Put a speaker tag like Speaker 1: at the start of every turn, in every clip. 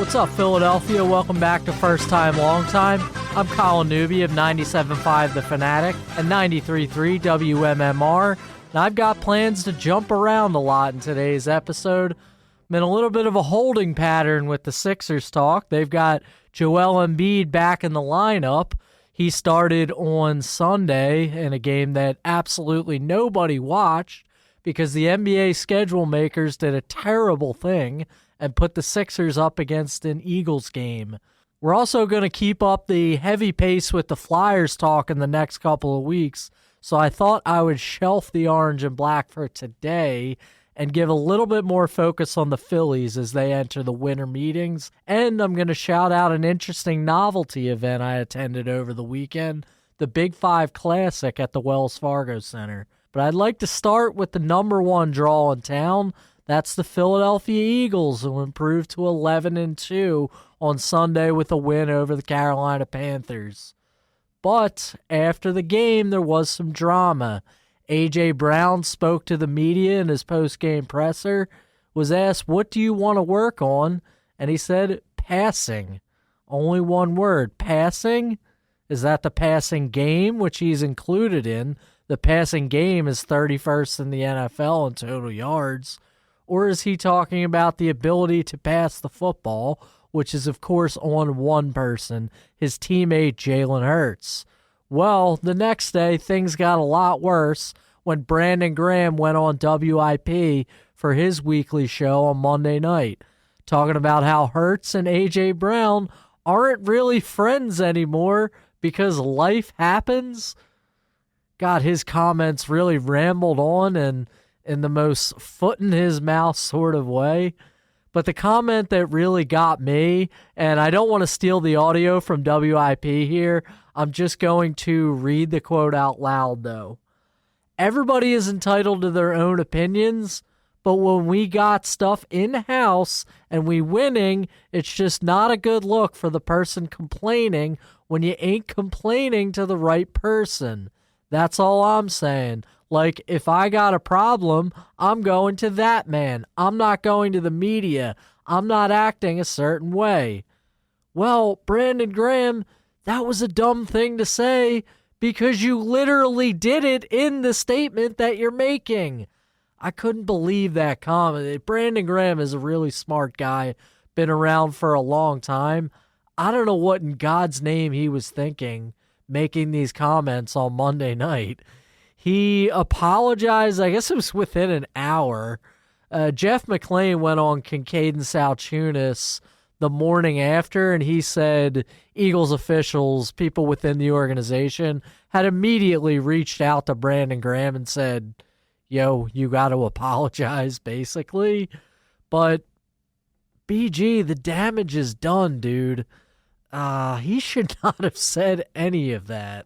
Speaker 1: What's up, Philadelphia? Welcome back to First Time, Long Time. I'm Colin Newby of 97.5 The Fanatic and 93.3 WMMR, and I've got plans to jump around a lot in today's episode. I'm in a little bit of a holding pattern with the Sixers talk. They've got Joel Embiid back in the lineup. He started on Sunday in a game that absolutely nobody watched because the NBA schedule makers did a terrible thing and put the Sixers up against an Eagles game. We're also going to keep up the heavy pace with the Flyers talk in the next couple of weeks, so I thought I would shelf the orange and black for today and give a little bit more focus on the Phillies as they enter the winter meetings. And I'm going to shout out an interesting novelty event I attended over the weekend, the Big Five Classic at the Wells Fargo Center. But I'd like to start with the number one draw in town. That's the Philadelphia Eagles, who improved to 11-2 on Sunday with a win over the Carolina Panthers. But after the game, there was some drama. A.J. Brown spoke to the media in his post-game presser, was asked, "What do you want to work on?" And he said, "Passing." Only one word, passing? Is that the passing game, which he's included in? The passing game is 31st in the NFL in total yards. Or is he talking about the ability to pass the football, which is, of course, on one person, his teammate Jalen Hurts? Well, the next day, things got a lot worse when Brandon Graham went on WIP for his weekly show on Monday night, talking about how Hurts and A.J. Brown aren't really friends anymore because life happens. God, his comments really rambled on and in the most foot-in-his-mouth sort of way. But the comment that really got me, and I don't want to steal the audio from WIP here, I'm just going to read the quote out loud, though. "Everybody is entitled to their own opinions, but when we got stuff in-house and we winning, it's just not a good look for the person complaining when you ain't complaining to the right person. That's all I'm saying. Like, if I got a problem, I'm going to that man. I'm not going to the media. I'm not acting a certain way." Well, Brandon Graham, that was a dumb thing to say because you literally did it in the statement that you're making. I couldn't believe that comment. Brandon Graham is a really smart guy, been around for a long time. I don't know what in God's name he was thinking making these comments on Monday night. He apologized, I guess it was within an hour. Jeff McClain went on Kincaid and Salchunas the morning after, and he said Eagles officials, people within the organization, had immediately reached out to Brandon Graham and said, "Yo, you got to apologize," basically. But BG, the damage is done, dude. He should not have said any of that.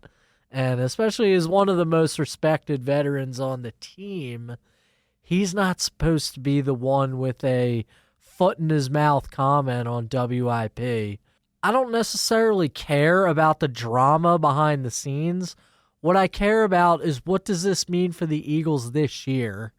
Speaker 1: And especially as one of the most respected veterans on the team, he's not supposed to be the one with a foot-in-his-mouth comment on WIP. I don't necessarily care about the drama behind the scenes. What I care about is what does this mean for the Eagles this year?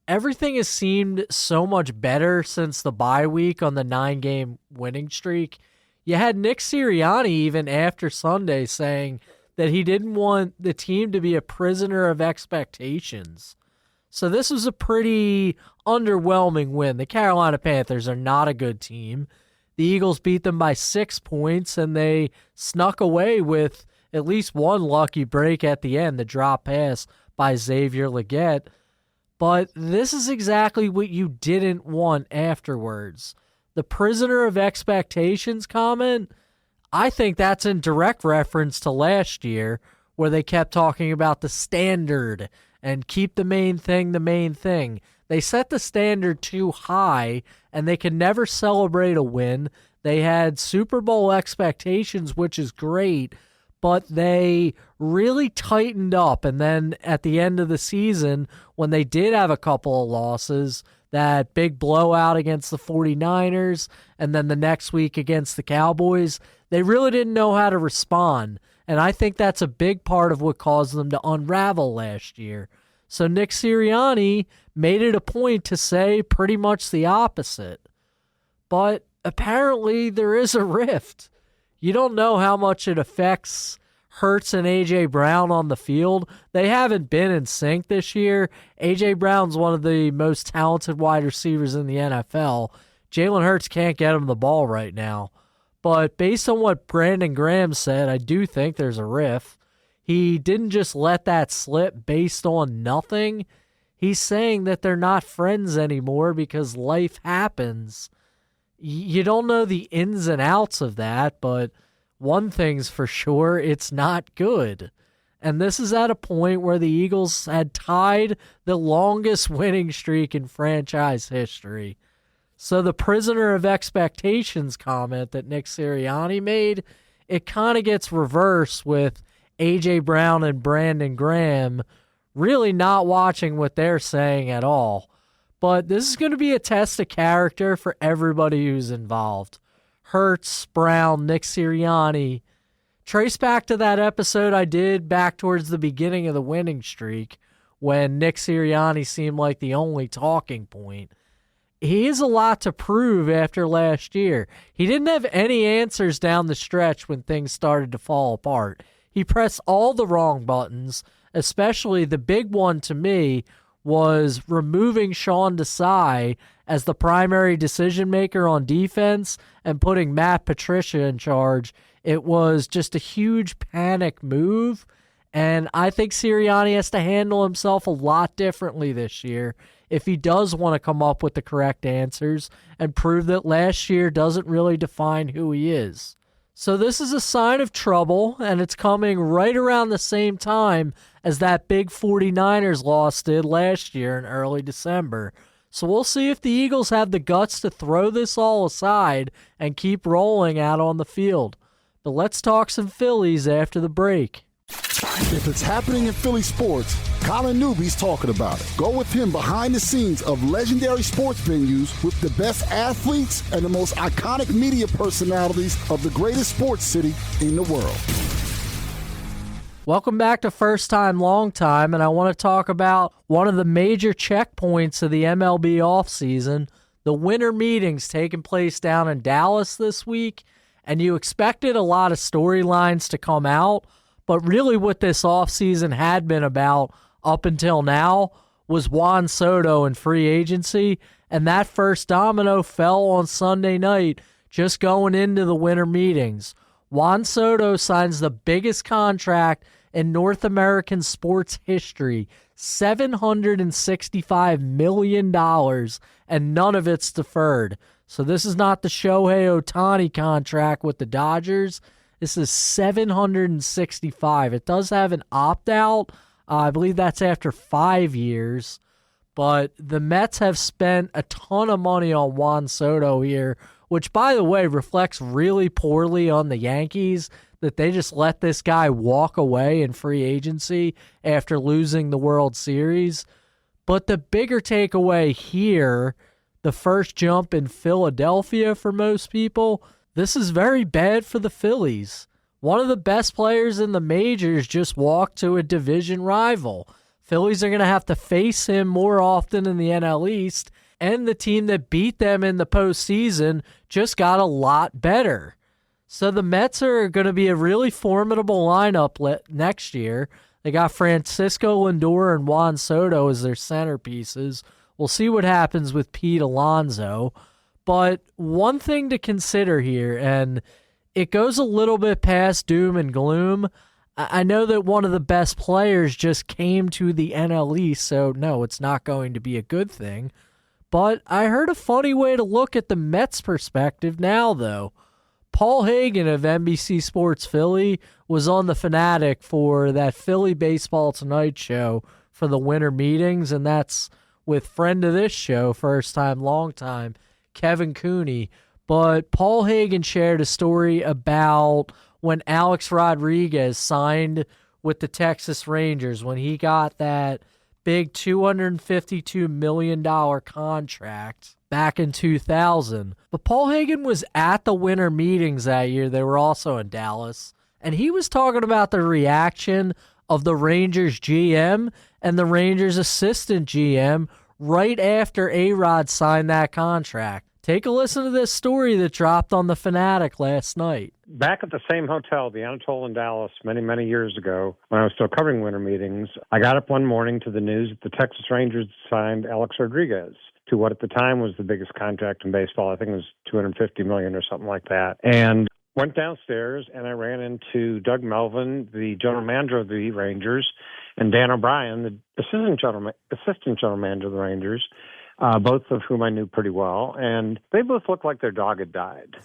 Speaker 1: Everything has seemed so much better since the bye week on the 9-game winning streak. You had Nick Sirianni even after Sunday saying that he didn't want the team to be a prisoner of expectations. So this was a pretty underwhelming win. The Carolina Panthers are not a good team. The Eagles beat them by 6 points, and they snuck away with at least one lucky break at the end, the drop pass by Xavier Legette. But this is exactly what you didn't want afterwards. The prisoner of expectations comment, I think that's in direct reference to last year where they kept talking about the standard and keep the main thing the main thing. They set the standard too high and they can never celebrate a win. They had Super Bowl expectations, which is great, but they really tightened up. And then at the end of the season, when they did have a couple of losses, that big blowout against the 49ers, and then the next week against the Cowboys, they really didn't know how to respond. And I think that's a big part of what caused them to unravel last year. So Nick Sirianni made it a point to say pretty much the opposite. But apparently there is a rift. You don't know how much it affects Hurts and A.J. Brown on the field. They haven't been in sync this year. A.J. Brown's one of the most talented wide receivers in the NFL. Jalen Hurts can't get him the ball right now. But based on what Brandon Graham said, I do think there's a rift. He didn't just let that slip based on nothing. He's saying that they're not friends anymore because life happens. You don't know the ins and outs of that, but one thing's for sure, it's not good. And this is at a point where the Eagles had tied the longest winning streak in franchise history. So the prisoner of expectations comment that Nick Sirianni made, it kind of gets reversed with A.J. Brown and Brandon Graham really not watching what they're saying at all. But this is going to be a test of character for everybody who's involved. Hurts, Brown, Nick Sirianni. Trace back to that episode I did back towards the beginning of the winning streak when Nick Sirianni seemed like the only talking point. He has a lot to prove after last year. He didn't have any answers down the stretch when things started to fall apart. He pressed all the wrong buttons, especially the big one to me was removing Sean Desai as the primary decision maker on defense and putting Matt Patricia in charge. It was just a huge panic move, and I think Sirianni has to handle himself a lot differently this year if he does want to come up with the correct answers and prove that last year doesn't really define who he is. So this is a sign of trouble, and it's coming right around the same time as that big 49ers loss did last year in early December. So we'll see if the Eagles have the guts to throw this all aside and keep rolling out on the field. But let's talk some Phillies after the break.
Speaker 2: If it's happening in Philly sports, Colin Newby's talking about it. Go with him behind the scenes of legendary sports venues with the best athletes and the most iconic media personalities of the greatest sports city in the world.
Speaker 1: Welcome back to First Time, Long Time, and I want to talk about one of the major checkpoints of the MLB offseason, the winter meetings taking place down in Dallas this week, and you expected a lot of storylines to come out, but really what this offseason had been about up until now was Juan Soto and free agency, and that first domino fell on Sunday night just going into the winter meetings. Juan Soto signs the biggest contract in North American sports history, $765 million, and none of it's deferred. So this is not the Shohei Ohtani contract with the Dodgers. This is $765. It does have an opt-out. I believe that's after 5 years. But the Mets have spent a ton of money on Juan Soto here, which, by the way, reflects really poorly on the Yankees, that they just let this guy walk away in free agency after losing the World Series. But the bigger takeaway here, the first jump in Philadelphia for most people, this is very bad for the Phillies. One of the best players in the majors just walked to a division rival. Phillies are going to have to face him more often in the NL East, and the team that beat them in the postseason just got a lot better. So the Mets are going to be a really formidable lineup next year. They got Francisco Lindor and Juan Soto as their centerpieces. We'll see what happens with Pete Alonso. But one thing to consider here, and it goes a little bit past doom and gloom. I know that one of the best players just came to the NL East, so no, it's not going to be a good thing. But I heard a funny way to look at the Mets' perspective now, though. Paul Hagan of NBC Sports Philly was on The Fanatic for that Philly Baseball Tonight show for the winter meetings, and that's with friend of this show, First Time, Long Time, Kevin Cooney. But Paul Hagan shared a story about when Alex Rodriguez signed with the Texas Rangers, when he got that big $252 million contract back in 2000. But Paul Hagan was at the winter meetings that year. They were also in Dallas. And he was talking about the reaction of the Rangers GM and the Rangers assistant GM right after A-Rod signed that contract. Take a listen to this story that dropped on The Fanatic last night.
Speaker 3: Back at the same hotel, the Anatole in Dallas, many, many years ago, when I was still covering winter meetings, I got up one morning to the news that the Texas Rangers signed Alex Rodriguez to what at the time was the biggest contract in baseball. I think it was $250 million or something like that. And went downstairs, and I ran into Doug Melvin, the general manager of the Rangers, and Dan O'Brien, the assistant general manager of the Rangers, both of whom I knew pretty well. And they both looked like their dog had died,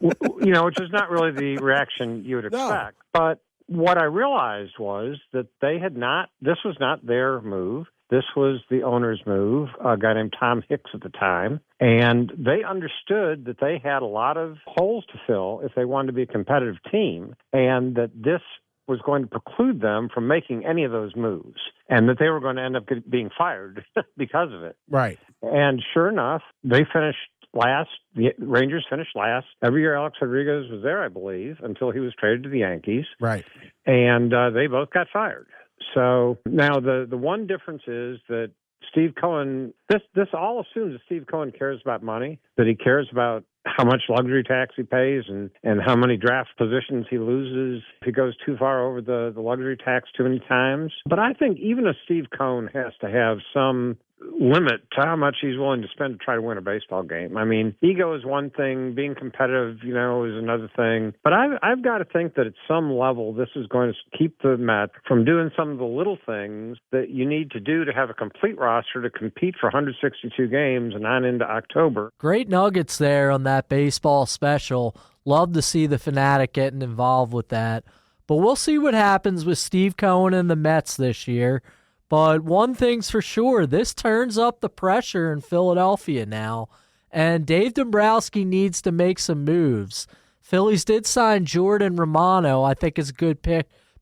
Speaker 3: which is not really the reaction you would expect. No. But what I realized was that this was not their move. This was the owner's move, a guy named Tom Hicks at the time. And they understood that they had a lot of holes to fill if they wanted to be a competitive team, and that this was going to preclude them from making any of those moves, and that they were going to end up being fired because of it.
Speaker 4: Right.
Speaker 3: And sure enough, they finished last. The Rangers finished last. Every year Alex Rodriguez was there, I believe, until he was traded to the Yankees.
Speaker 4: Right.
Speaker 3: And they both got fired. So now the one difference is that Steve Cohen, this all assumes that Steve Cohen cares about money, that he cares about how much luxury tax he pays and how many draft positions he loses if he goes too far over the luxury tax too many times. But I think even a Steve Cohen has to have some limit to how much he's willing to spend to try to win a baseball game. I mean, ego is one thing, being competitive, is another thing. But I've got to think that at some level this is going to keep the Mets from doing some of the little things that you need to do to have a complete roster to compete for 162 games and on into October.
Speaker 1: Great nuggets there on that baseball special. Love to see the Fanatic getting involved with that. But we'll see what happens with Steve Cohen and the Mets this year. But one thing's for sure, this turns up the pressure in Philadelphia now, and Dave Dombrowski needs to make some moves. Phillies did sign Jordan Romano, I think is a good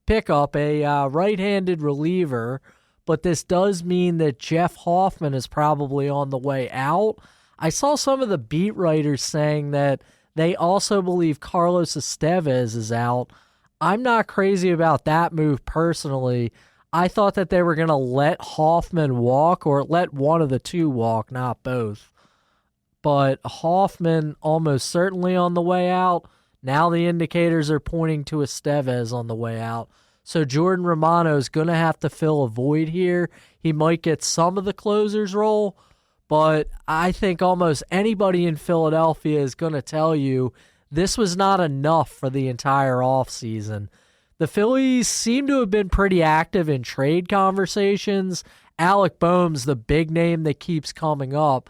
Speaker 1: pickup, a right-handed reliever, but this does mean that Jeff Hoffman is probably on the way out. I saw some of the beat writers saying that they also believe Carlos Estevez is out. I'm not crazy about that move personally. I thought that they were going to let Hoffman walk, or let one of the two walk, not both. But Hoffman almost certainly on the way out. Now the indicators are pointing to Estevez on the way out. So Jordan Romano is going to have to fill a void here. He might get some of the closer's role, but I think almost anybody in Philadelphia is going to tell you this was not enough for the entire offseason. The Phillies seem to have been pretty active in trade conversations. Alec Boehm's the big name that keeps coming up,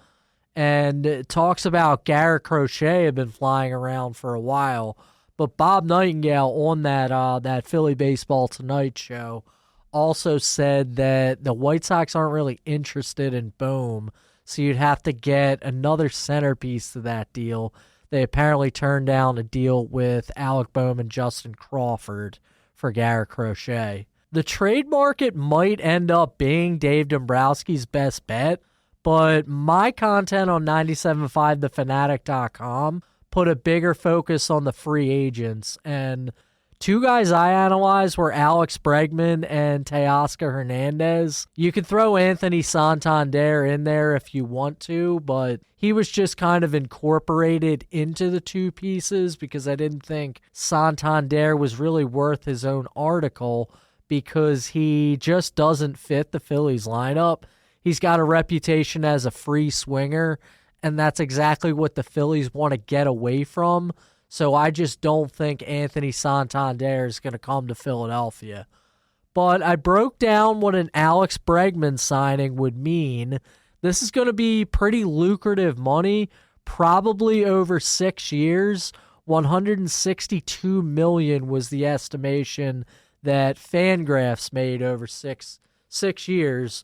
Speaker 1: and talks about Garrett Crochet have been flying around for a while. But Bob Nightingale on that Philly Baseball Tonight show also said that the White Sox aren't really interested in Boehm, so you'd have to get another centerpiece to that deal. They apparently turned down a deal with Alec Boehm and Justin Crawford for Garrett Crochet. The trade market might end up being Dave Dombrowski's best bet, but my content on 975thefanatic.com put a bigger focus on the free agents, and two guys I analyzed were Alex Bregman and Teoscar Hernandez. You could throw Anthony Santander in there if you want to, but he was just kind of incorporated into the two pieces because I didn't think Santander was really worth his own article because he just doesn't fit the Phillies lineup. He's got a reputation as a free swinger, and that's exactly what the Phillies want to get away from. So I just don't think Anthony Santander is going to come to Philadelphia. But I broke down what an Alex Bregman signing would mean. This is going to be pretty lucrative money, probably over 6 years. $162 million was the estimation that Fangraphs made over six years.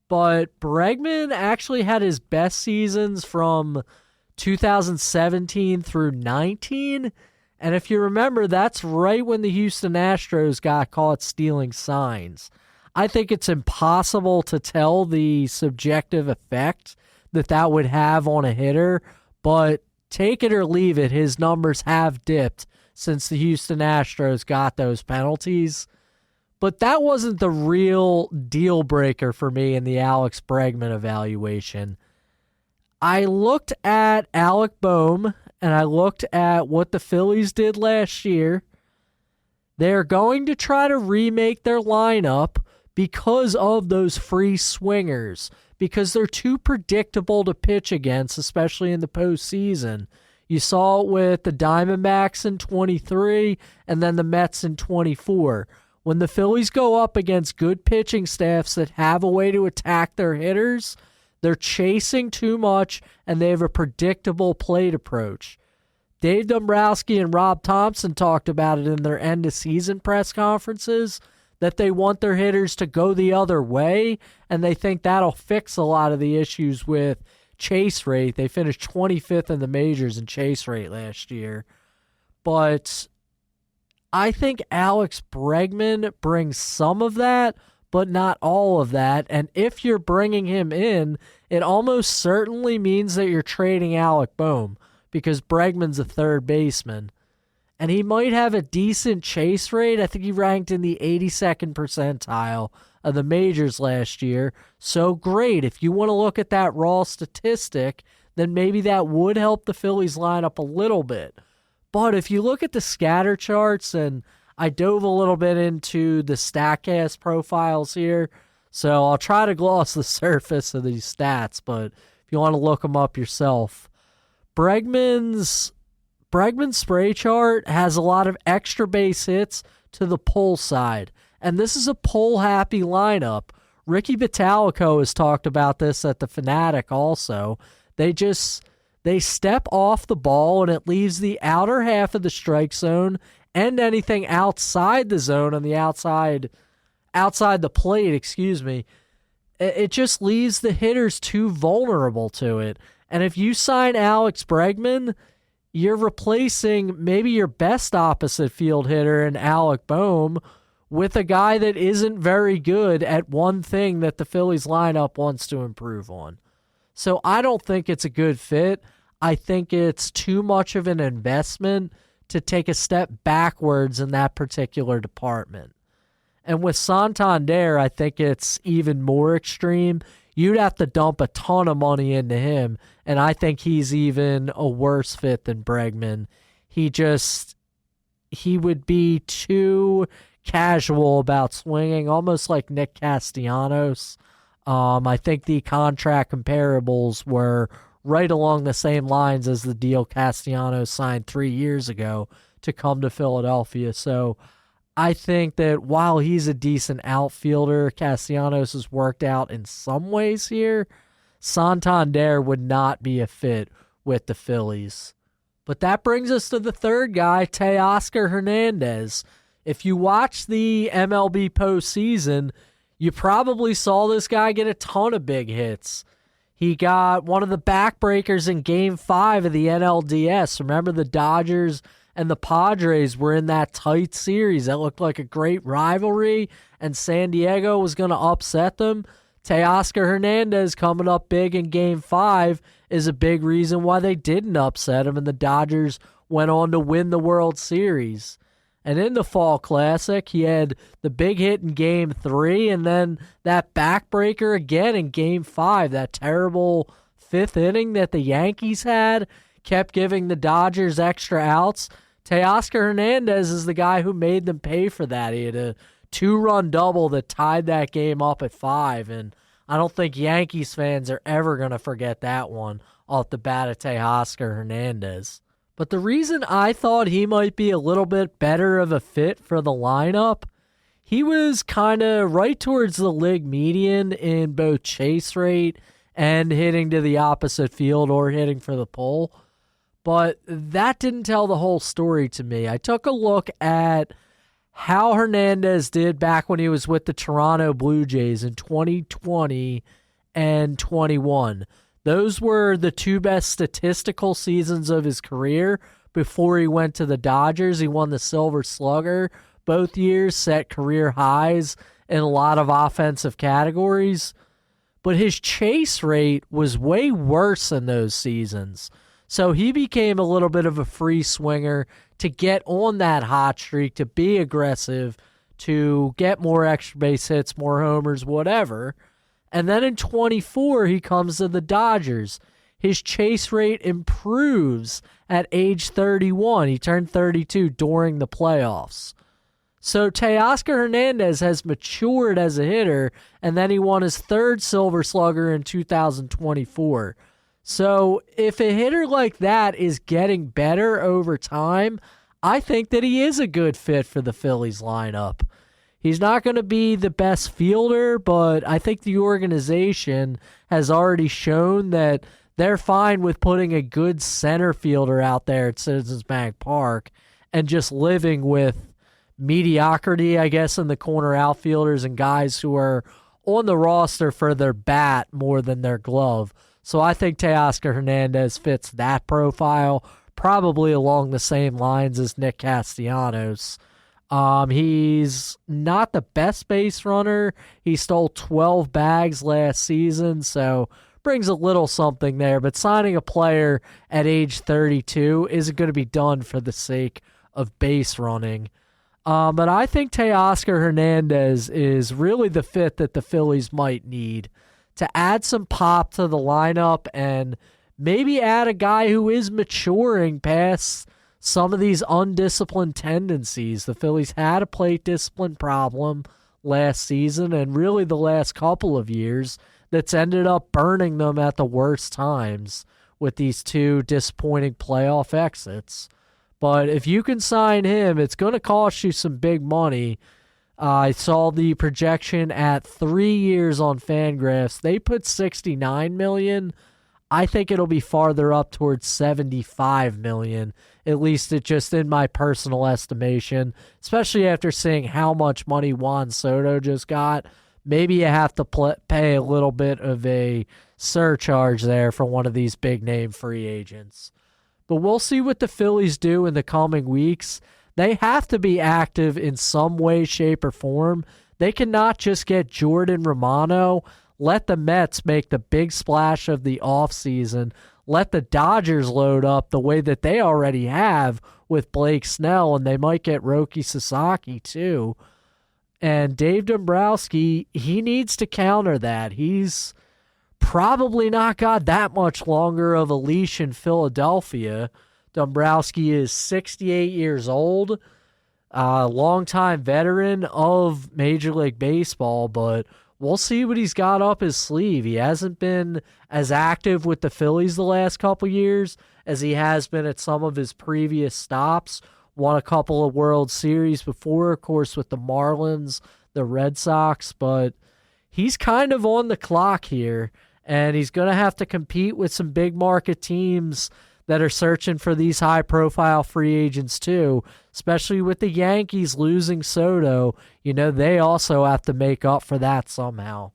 Speaker 1: But Bregman actually had his best seasons from 2017 through 19. And if you remember, that's right when the Houston Astros got caught stealing signs. I think it's impossible to tell the subjective effect that would have on a hitter, but take it or leave it, his numbers have dipped since the Houston Astros got those penalties. But that wasn't the real deal breaker for me in the Alex Bregman evaluation. I looked at Alec Boehm, and I looked at what the Phillies did last year. They're going to try to remake their lineup because of those free swingers, because they're too predictable to pitch against, especially in the postseason. You saw it with the Diamondbacks in 23 and then the Mets in 24. When the Phillies go up against good pitching staffs that have a way to attack their hitters, they're chasing too much and they have a predictable plate approach. Dave Dombrowski and Rob Thompson talked about it in their end-of-season press conferences, that they want their hitters to go the other way, and they think that'll fix a lot of the issues with chase rate. They finished 25th in the majors in chase rate last year. But I think Alex Bregman brings some of that, but not all of that. And if you're bringing him in, it almost certainly means that you're trading Alec Boehm, because Bregman's a third baseman. And he might have a decent chase rate. I think he ranked in the 82nd percentile of the majors last year. So great. If you want to look at that raw statistic, then maybe that would help the Phillies line up a little bit. But if you look at the scatter charts, and I dove a little bit into the StatCast profiles here, so I'll try to gloss the surface of these stats, but if you want to look them up yourself, Bregman's spray chart has a lot of extra base hits to the pull side, and this is a pull-happy lineup. Ricky Bottalico has talked about this at the Fanatic also. They step off the ball, and it leaves the outer half of the strike zone and anything outside the zone on the outside the plate, it just leaves the hitters too vulnerable to it. And if you sign Alex Bregman, you're replacing maybe your best opposite field hitter in Alec Boehm with a guy that isn't very good at one thing that the Phillies lineup wants to improve on. So I don't think it's a good fit. I think it's too much of an investment to take a step backwards in that particular department. And with Santander, I think it's even more extreme. You'd have to dump a ton of money into him, and I think he's even a worse fit than Bregman. He would be too casual about swinging, almost like Nick Castellanos. I think the contract comparables were right along the same lines as the deal Castellanos signed 3 years ago to come to Philadelphia. So I think that while he's a decent outfielder, Castellanos has worked out in some ways here. Santander would not be a fit with the Phillies. But that brings us to the third guy, Teoscar Hernandez. If you watch the MLB postseason, you probably saw this guy get a ton of big hits. He got one of the backbreakers in Game 5 of the NLDS. Remember, the Dodgers and the Padres were in that tight series that looked like a great rivalry, and San Diego was going to upset them. Teoscar Hernandez coming up big in Game 5 is a big reason why they didn't upset him, and the Dodgers went on to win the World Series. And in the Fall Classic, he had the big hit in Game 3, and then that backbreaker again in Game 5. That terrible fifth inning that the Yankees had kept giving the Dodgers extra outs. Teoscar Hernandez is the guy who made them pay for that. He had a 2-run double that tied that game up at 5, and I don't think Yankees fans are ever going to forget that one off the bat of Teoscar Hernandez. But the reason I thought he might be a little bit better of a fit for the lineup, he was kind of right towards the league median in both chase rate and hitting to the opposite field or hitting for the pole. But that didn't tell the whole story to me. I took a look at how Hernandez did back when he was with the Toronto Blue Jays in 2020 and 21. Those were the two best statistical seasons of his career before he went to the Dodgers. He won the Silver Slugger both years, set career highs in a lot of offensive categories. But his chase rate was way worse in those seasons. So he became a little bit of a free swinger to get on that hot streak, to be aggressive, to get more extra base hits, more homers, whatever. And then in 24, he comes to the Dodgers. his chase rate improves at age 31. He turned 32 during the playoffs. So Teoscar Hernandez has matured as a hitter, and then he won his third Silver Slugger in 2024. So if a hitter like that is getting better over time, I think that he is a good fit for the Phillies lineup. He's not going to be the best fielder, but I think the organization has already shown that they're fine with putting a good center fielder out there at Citizens Bank Park and just living with mediocrity, I guess, in the corner outfielders and guys who are on the roster for their bat more than their glove. So I think Teoscar Hernandez fits that profile, probably along the same lines as Nick Castellanos. He's not the best base runner. He stole 12 bags last season, so brings a little something there. But signing a player at age 32 isn't going to be done for the sake of base running. But I think Teoscar Hernandez is really the fit that the Phillies might need to add some pop to the lineup and maybe add a guy who is maturing past some of these undisciplined tendencies. The Phillies had a plate discipline problem last season and really the last couple of years that's ended up burning them at the worst times with these two disappointing playoff exits. But if you can sign him, it's going to cost you some big money. I saw the projection at 3 years on Fangraphs. They put $69 million. I think it'll be farther up towards $75 million. At least it's just in my personal estimation, especially after seeing how much money Juan Soto just got. Maybe you have to pay a little bit of a surcharge there for one of these big-name free agents. But we'll see what the Phillies do in the coming weeks. They have to be active in some way, shape, or form. They cannot just get Jordan Romano. Let the Mets make the big splash of the offseason. Let the Dodgers load up the way that they already have with Blake Snell, and they might get Roki Sasaki too. And Dave Dombrowski, he needs to counter that. He's probably not got that much longer of a leash in Philadelphia. Dombrowski is 68 years old, a longtime veteran of Major League Baseball, but we'll see what he's got up his sleeve. He hasn't been as active with the Phillies the last couple years as he has been at some of his previous stops. Won a couple of World Series before, of course, with the Marlins, the Red Sox, but he's kind of on the clock here, and he's going to have to compete with some big market teams that are searching for these high-profile free agents too, especially with the Yankees losing Soto. You know, they also have to make up for that somehow.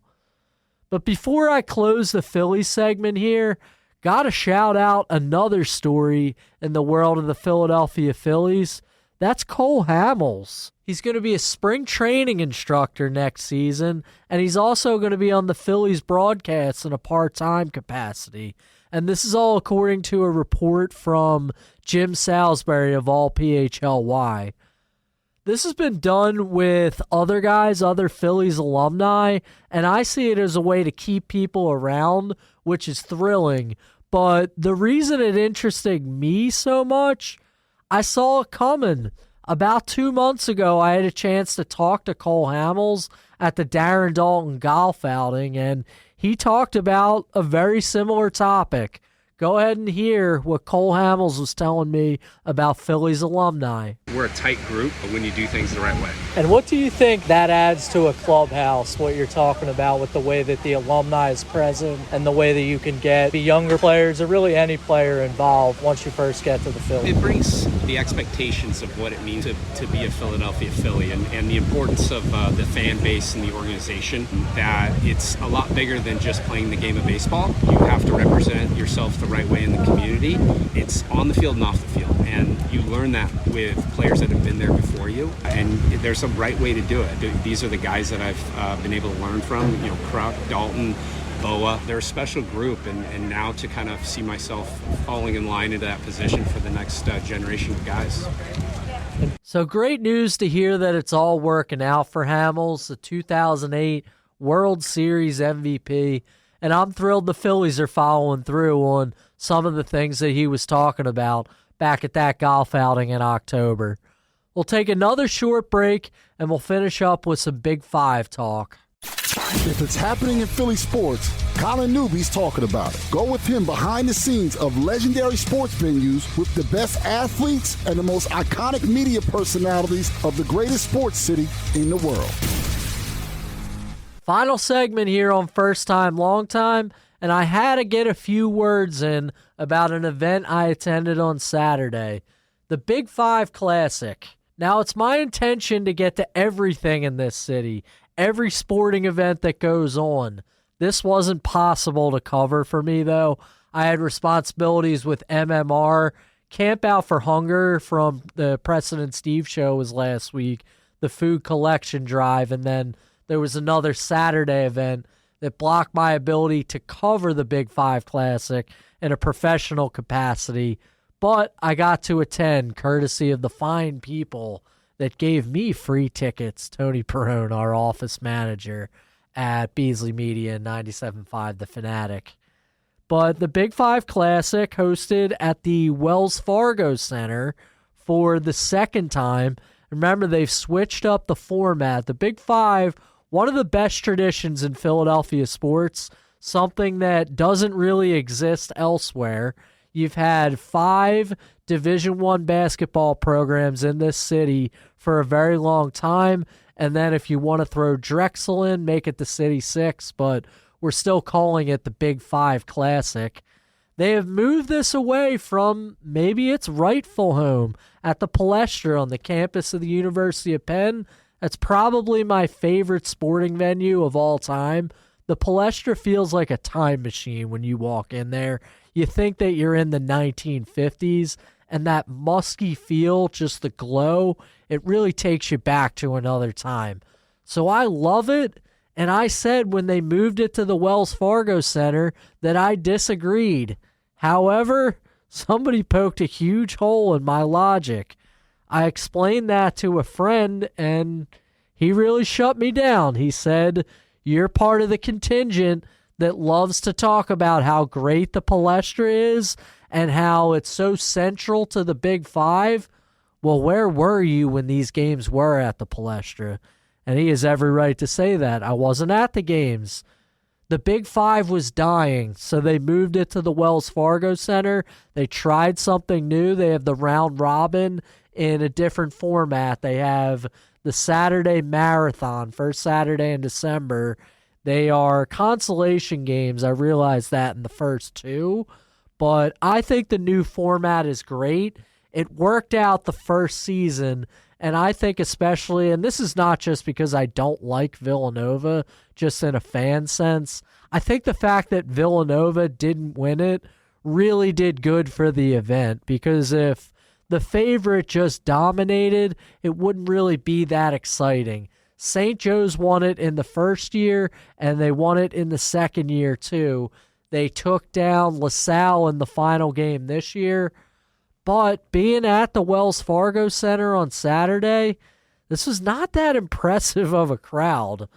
Speaker 1: But before I close the Phillies segment here, got to shout out another story in the world of the Philadelphia Phillies. That's Cole Hamels. He's going to be a spring training instructor next season, and he's also going to be on the Phillies broadcast in a part-time capacity. And this is all according to a report from Jim Salisbury of All PHLY. This has been done with other guys, other Phillies alumni, and I see it as a way to keep people around, which is thrilling. But the reason it interested me so much, I saw it coming. About 2 months ago, I had a chance to talk to Cole Hamels at the Darren Dalton golf outing, and he talked about a very similar topic. Go ahead and hear what Cole Hamels was telling me about Phillies alumni.
Speaker 4: We're a tight group when you do things the right way.
Speaker 1: And what do you think that adds to a clubhouse, what you're talking about with the way that the alumni is present and the way that you can get the younger players or really any player involved once you first get to the Phillies?
Speaker 4: It brings the expectations of what it means to be a Philadelphia Philly and the importance of the fan base and the organization, that it's a lot bigger than just playing the game of baseball. You have to represent yourself the right way in the community. It's on the field and off the field, and you learn that with players that have been there before you, and there's a right way to do it. These are the guys that I've been able to learn from, Kruk, Dalton, Boa. They're a special group, and now to kind of see myself falling in line into that position for the next generation of guys.
Speaker 1: So great news to hear that it's all working out for Hamels, the 2008 World Series MVP. and I'm thrilled the Phillies are following through on some of the things that he was talking about back at that golf outing in October. We'll take another short break, and we'll finish up with some Big Five talk.
Speaker 2: If it's happening in Philly sports, Colin Newby's talking about it. Go with him behind the scenes of legendary sports venues with the best athletes and the most iconic media personalities of the greatest sports city in the world.
Speaker 1: Final segment here on First Time, Long Time, and I had to get a few words in about an event I attended on Saturday, the Big Five Classic. Now, it's my intention to get to everything in this city, every sporting event that goes on. This wasn't possible to cover for me, though. I had responsibilities with MMR. Camp Out for Hunger from the President Steve show was last week, the food collection drive, and then there was another Saturday event that blocked my ability to cover the Big Five Classic in a professional capacity. But I got to attend, courtesy of the fine people that gave me free tickets. Tony Perrone, our office manager at Beasley Media and 97.5 The Fanatic. But the Big Five Classic, hosted at the Wells Fargo Center for the second time. Remember, they've switched up the format. The Big Five, one of the best traditions in Philadelphia sports, something that doesn't really exist elsewhere. You've had 5 Division I basketball programs in this city for a very long time, and then if you want to throw Drexel in, make it the City 6, but we're still calling it the Big Five Classic. They have moved this away from maybe its rightful home at the Palestra on the campus of the University of Penn. That's probably my favorite sporting venue of all time. The Palestra feels like a time machine when you walk in there. You think that you're in the 1950s, and that musky feel, just the glow, it really takes you back to another time. So I love it, and I said when they moved it to the Wells Fargo Center that I disagreed. However, somebody poked a huge hole in my logic. I explained that to a friend, and he really shut me down. He said, "You're part of the contingent that loves to talk about how great the Palestra is and how it's so central to the Big Five." Well, where were you when these games were at the Palestra? And he has every right to say that. I wasn't at the games. The Big Five was dying, so they moved it to the Wells Fargo Center. They tried something new. They have the round robin in a different format. They have the Saturday Marathon, first Saturday in December. They are consolation games. I realized that in the first 2. But I think the new format is great. It worked out the first season, and I think especially, and this is not just because I don't like Villanova, just in a fan sense, I think the fact that Villanova didn't win it really did good for the event, because if the favorite just dominated, it wouldn't really be that exciting. St. Joe's won it in the first year, and they won it in the second year, too. They took down LaSalle in the final game this year. But being at the Wells Fargo Center on Saturday, this was not that impressive of a crowd.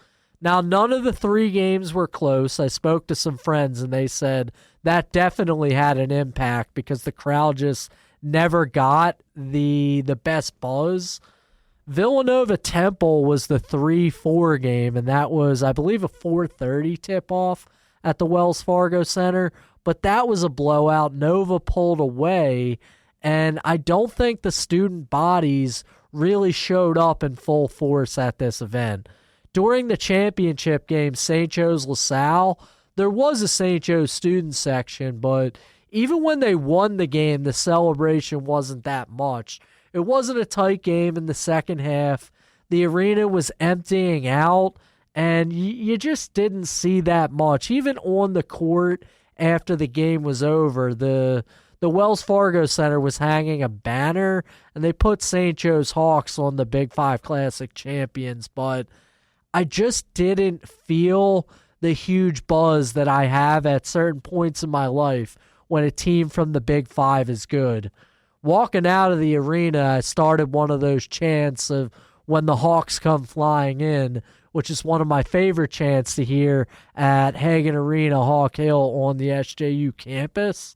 Speaker 1: Now, none of the 3 games were close. I spoke to some friends, and they said that definitely had an impact because the crowd just never got the best buzz. Villanova Temple was the 3-4 game, and that was, I believe, a 4:30 tip-off at the Wells Fargo Center, but that was a blowout. Nova pulled away, and I don't think the student bodies really showed up in full force at this event. During the championship game, St. Joe's LaSalle, there was a St. Joe's student section, but even when they won the game, the celebration wasn't that much. It wasn't a tight game in the second half. The arena was emptying out, and you just didn't see that much. Even on the court after the game was over, the Wells Fargo Center was hanging a banner, and they put St. Joe's Hawks on the Big Five Classic champions, but I just didn't feel the huge buzz that I have at certain points in my life when a team from the Big Five is good. Walking out of the arena, I started one of those chants of when the Hawks come flying in, which is one of my favorite chants to hear at Hagan Arena, Hawk Hill on the SJU campus.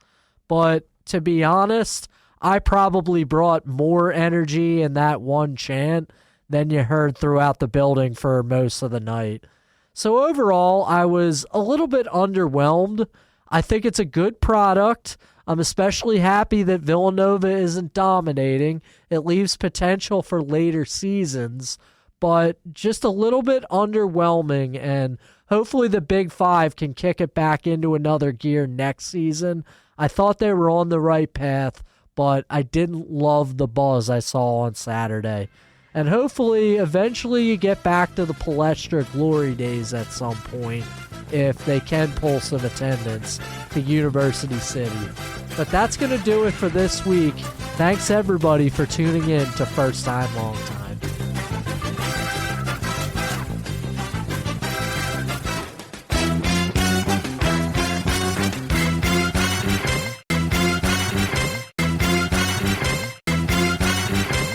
Speaker 1: But to be honest, I probably brought more energy in that one chant than you heard throughout the building for most of the night. So overall, I was a little bit underwhelmed. I think it's a good product. I'm especially happy that Villanova isn't dominating. It leaves potential for later seasons, but just a little bit underwhelming, and hopefully the Big Five can kick it back into another gear next season. I thought they were on the right path, but I didn't love the buzz I saw on Saturday. And hopefully, eventually you get back to the Palestra glory days at some point, if they can pull some attendance to University City. But that's going to do it for this week. Thanks everybody for tuning in to First Time Long Time.